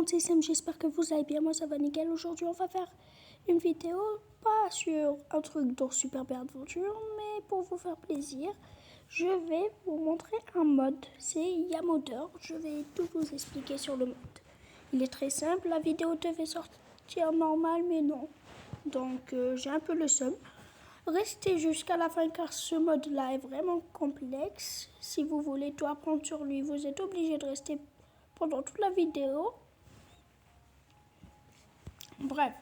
monde, c'est Sam, j'espère que vous allez bien, moi ça va nickel. Aujourd'hui on va faire une vidéo, pas sur un truc dans Super Bear Adventure, mais pour vous faire plaisir, je vais vous montrer un mode, c'est Yamodder, je vais tout vous expliquer sur le mode. Il est très simple, la vidéo devait sortir normale, mais non, donc j'ai un peu le seum. Restez jusqu'à la fin car ce mode-là est vraiment complexe. Si vous voulez tout apprendre sur lui, vous êtes obligé de rester pendant toute la vidéo. Bref,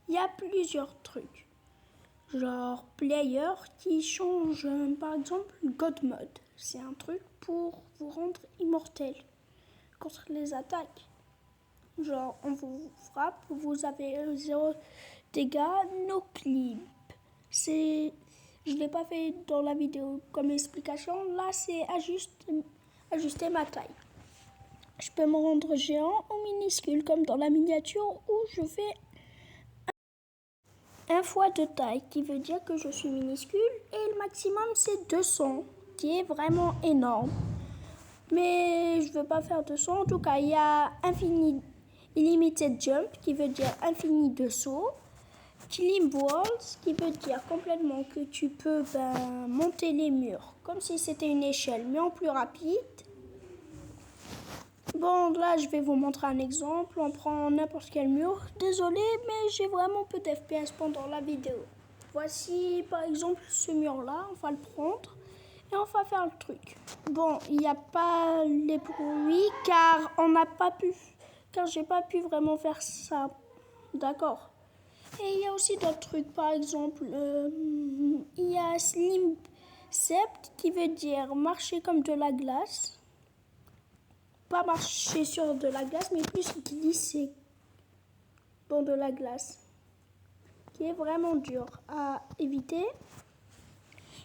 il y a plusieurs trucs. Genre player qui change, par exemple, God Mode. C'est un truc pour vous rendre immortel contre les attaques. Genre, on vous frappe, vous avez 0 dégâts, no clip. Je ne l'ai pas fait dans la vidéo comme explication. Là, c'est ajuster ma taille. Je peux me rendre géant ou minuscule, comme dans la miniature où je fais un fois de taille, qui veut dire que je suis minuscule. Et le maximum, c'est 200, qui est vraiment énorme. Mais je ne veux pas faire 200. En tout cas, il y a Unlimited Jump, qui veut dire infini de saut. Climb Walls, qui veut dire complètement que tu peux monter les murs, comme si c'était une échelle, mais en plus rapide. Bon, là, je vais vous montrer un exemple. On prend n'importe quel mur. Désolé, mais j'ai vraiment peu d'FPS pendant la vidéo. Voici, par exemple, ce mur-là. On va le prendre et on va faire le truc. Bon, il n'y a pas les bruits car j'ai pas pu vraiment faire ça. D'accord. Et il y a aussi d'autres trucs. Par exemple, il y a Slim Sept qui veut dire marcher comme de la glace. Pas marcher sur de la glace, mais plus glisser dans de la glace, qui est vraiment dur à éviter.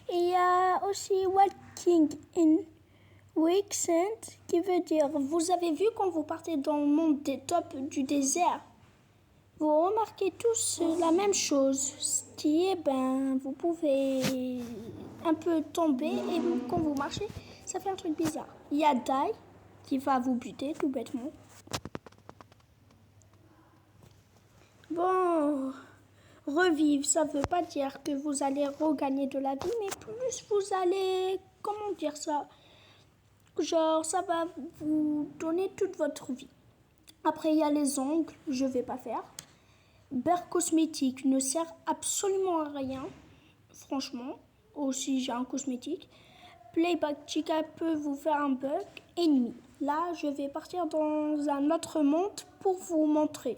Et il y a aussi Walking in Quicksand, qui veut dire, vous avez vu quand vous partez dans le monde des tops du désert, vous remarquez tous la même chose, ce qui est, vous pouvez un peu tomber et quand vous marchez, ça fait un truc bizarre. Il y a Die, qui va vous buter tout bêtement. Bon, revivre, ça ne veut pas dire que vous allez regagner de la vie, mais plus vous allez, comment dire ça, genre ça va vous donner toute votre vie. Après, il y a les ongles, je ne vais pas faire. Bear cosmétique ne sert absolument à rien, franchement, aussi j'ai un cosmétique. Playback Chica peut vous faire un bug. Ennemi. Là, je vais partir dans un autre monde pour vous montrer.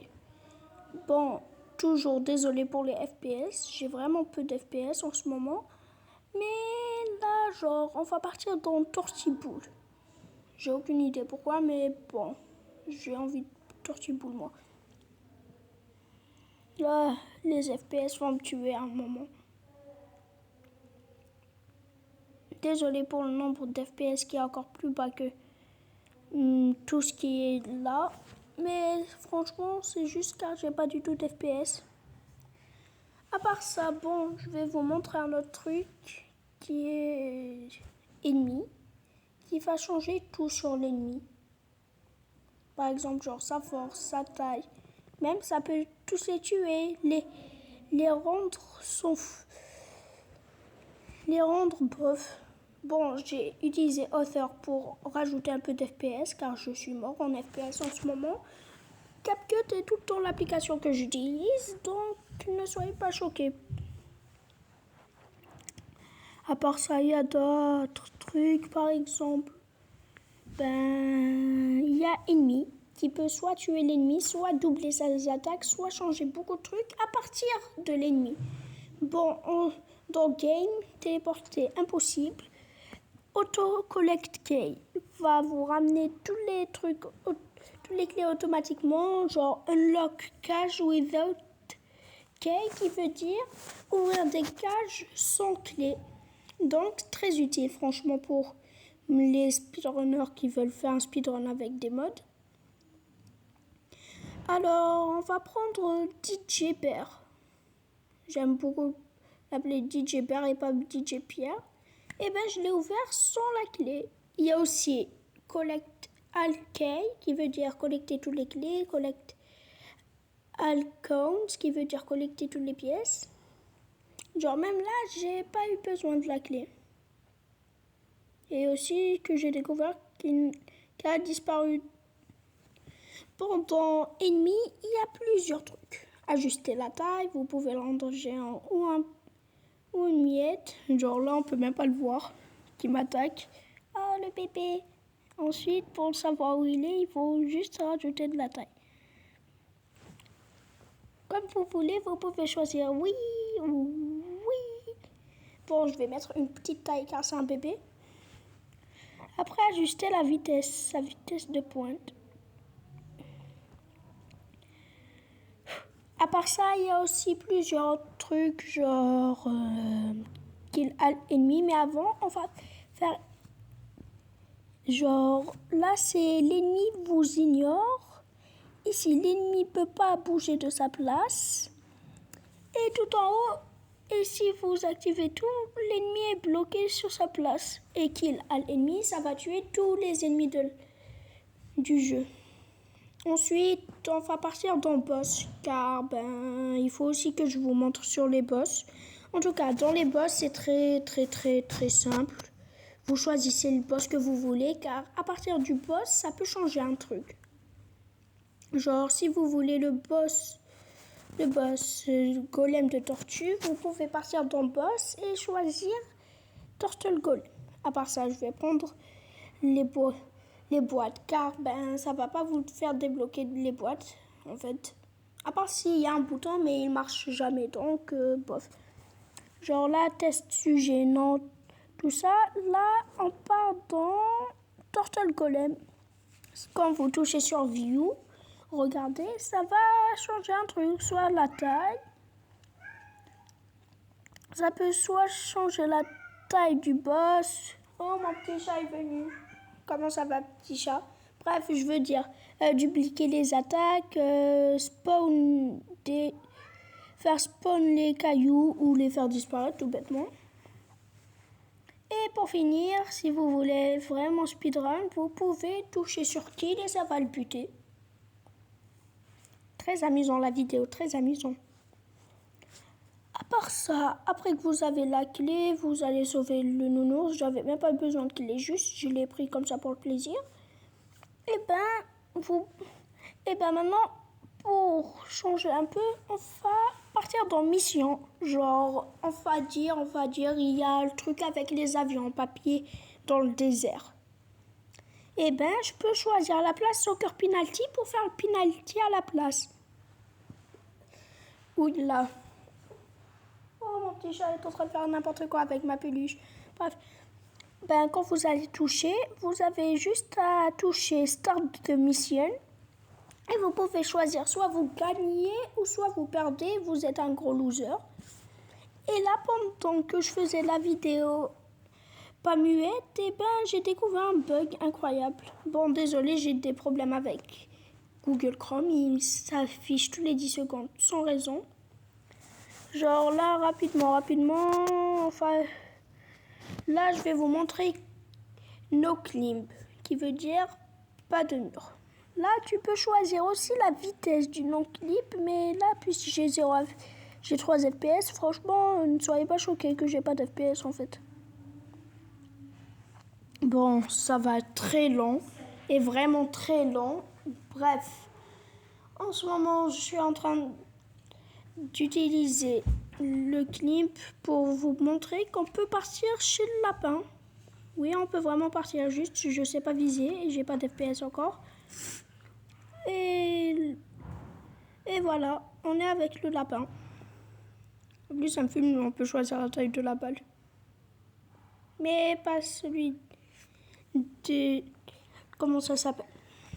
Bon, toujours désolé pour les FPS. J'ai vraiment peu d'FPS en ce moment. Mais là, genre, on va partir dans Tortiboule. J'ai aucune idée pourquoi, mais bon, j'ai envie de Tortiboule, moi. Là, les FPS vont me tuer à un moment. Désolé pour le nombre d'FPS qui est encore plus bas que tout ce qui est là. Mais franchement, c'est juste car j'ai pas du tout d'FPS. À part ça, bon, je vais vous montrer un autre truc qui est ennemi, qui va changer tout sur l'ennemi. Par exemple, genre sa force, sa taille. Même ça peut tous les tuer, les rendre bof. Bon, j'ai utilisé Author pour rajouter un peu d'FPS car je suis mort en FPS en ce moment. CapCut est tout le temps l'application que j'utilise, donc ne soyez pas choqués. À part ça, il y a d'autres trucs, par exemple, il y a ennemi qui peut soit tuer l'ennemi, soit doubler ses attaques, soit changer beaucoup de trucs à partir de l'ennemi. Bon, dans Game, téléporter impossible. Auto-collect key va vous ramener tous les trucs, tous les clés automatiquement, genre unlock cage without key, qui veut dire ouvrir des cages sans clé. Donc très utile franchement pour les speedrunners qui veulent faire un speedrun avec des mods. Alors on va prendre DJ Bear. J'aime beaucoup l'appeler DJ Bear et pas DJ Pierre. Et je l'ai ouvert sans la clé. Il y a aussi Collect Alkey, qui veut dire collecter toutes les clés, collect Alcones, qui veut dire collecter toutes les pièces. Genre même là, j'ai pas eu besoin de la clé. Et aussi que j'ai découvert qu'elle a disparu pendant et demi. Il y a plusieurs trucs. Ajuster la taille, vous pouvez le rendre géant ou une miette. Genre là, on peut même pas le voir, qui m'attaque. Oh, le bébé. Ensuite, pour savoir où il est, il faut juste rajouter de la taille. Comme vous voulez, vous pouvez choisir oui ou oui. Bon, je vais mettre une petite taille car c'est un bébé. Après, ajuster sa vitesse de pointe. À part ça, il y a aussi plusieurs trucs genre kill ennemi. Mais avant, on va faire genre là, c'est l'ennemi vous ignore. Ici, l'ennemi peut pas bouger de sa place. Et tout en haut, et si vous activez tout, l'ennemi est bloqué sur sa place. Et kill l'ennemi, ça va tuer tous les ennemis du jeu. Ensuite, on va partir dans boss, car il faut aussi que je vous montre sur les boss. En tout cas, dans les boss, c'est très simple. Vous choisissez le boss que vous voulez, car à partir du boss, ça peut changer un truc. Genre, si vous voulez le boss golem de tortue, vous pouvez partir dans boss et choisir Turtle Golem. À part ça, je vais prendre les boîtes, car ça va pas vous faire débloquer les boîtes, en fait. À part s'il y a un bouton, mais il marche jamais, donc bof. Genre là, test sujet, non, tout ça. Là, on part dans Turtle Golem. Quand vous touchez sur View, regardez, ça va changer un truc, soit la taille. Ça peut soit changer la taille du boss. Oh, mon petit chat est venu. Comment ça va, petit chat? Bref, je veux dire, dupliquer les attaques, faire spawn les cailloux ou les faire disparaître tout bêtement. Et pour finir, si vous voulez vraiment speedrun, vous pouvez toucher sur kill et ça va le buter. Très amusant la vidéo, très amusant. À part ça, après que vous avez la clé, vous allez sauver le nounours. J'avais même pas besoin de clé, juste je l'ai pris comme ça pour le plaisir. Et maintenant, pour changer un peu, on va partir dans mission. Genre, on va dire, il y a le truc avec les avions en papier dans le désert. Je peux choisir la place soccer penalty pour faire le penalty à la place. Oula. Oh, mon petit chat est en train de faire n'importe quoi avec ma peluche. Bref. Quand vous allez toucher, vous avez juste à toucher Start the Mission. Et vous pouvez choisir, soit vous gagnez ou soit vous perdez, vous êtes un gros loser. Et là, pendant que je faisais la vidéo pas muette, j'ai découvert un bug incroyable. Bon, désolé, j'ai des problèmes avec Google Chrome. Il s'affiche tous les 10 secondes, sans raison. Genre là, rapidement, enfin... Là, je vais vous montrer No Climb, qui veut dire pas de mur. Là, tu peux choisir aussi la vitesse du no clip, mais là, puisque j'ai 3 FPS, franchement, ne soyez pas choqués que j'ai pas d'FPS en fait. Bon, ça va être très long, et vraiment très long. Bref, en ce moment, je suis en train d'utiliser le clip pour vous montrer qu'on peut partir chez le lapin. Oui, on peut vraiment partir, juste je sais pas viser et j'ai pas d'FPS encore. Et voilà, on est avec le lapin. En plus, un film, on peut choisir la taille de la balle. Mais pas celui de... Comment ça s'appelle?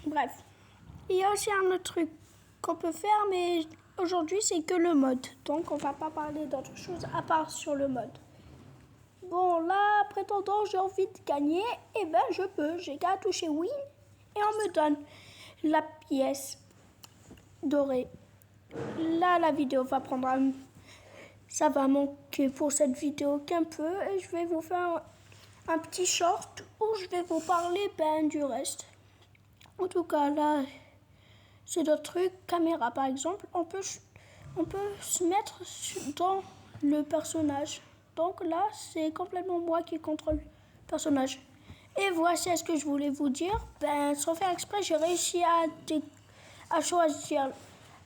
Bref. Il y a aussi un autre truc qu'on peut faire, mais aujourd'hui, c'est que le mode. Donc, on va pas parler d'autre chose à part sur le mode. Bon, là, prétendant, j'ai envie de gagner. Je peux. J'ai qu'à toucher Win. Et on me donne la pièce dorée. Là, la vidéo va prendre ça va manquer pour cette vidéo qu'un peu. Et je vais vous faire un petit short où je vais vous parler du reste. En tout cas, là, c'est d'autres trucs. Caméra, par exemple, on peut se mettre dans le personnage. Donc là, c'est complètement moi qui contrôle le personnage. Et voici ce que je voulais vous dire. Sans faire exprès, j'ai réussi à choisir,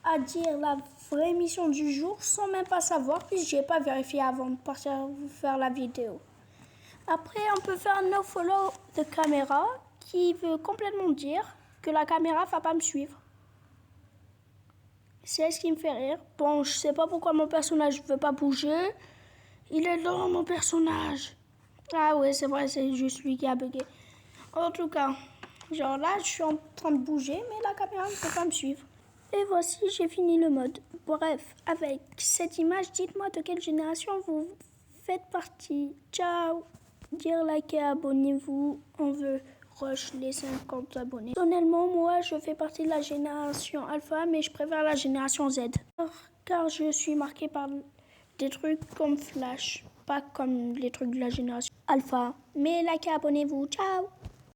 à dire la vraie mission du jour sans même pas savoir, puisque j'ai pas vérifié avant de partir faire la vidéo. Après, on peut faire un no-follow de caméra qui veut complètement dire que la caméra va pas me suivre. C'est ce qui me fait rire. Bon, je sais pas pourquoi mon personnage veut pas bouger. Il est là, mon personnage. Ah ouais, c'est vrai, c'est juste lui qui a bugué. En tout cas, genre là, je suis en train de bouger, mais la caméra ne peut pas me suivre. Et voici, j'ai fini le mode. Bref, avec cette image, dites-moi de quelle génération vous faites partie. Ciao. Dire, likez, abonnez-vous. On veut rush les 50 abonnés. Personnellement, moi, je fais partie de la génération Alpha, mais je préfère la génération Z. Car je suis marqué par des trucs comme Flash, pas comme les trucs de la génération Alpha. Mais likez, abonnez-vous. Ciao.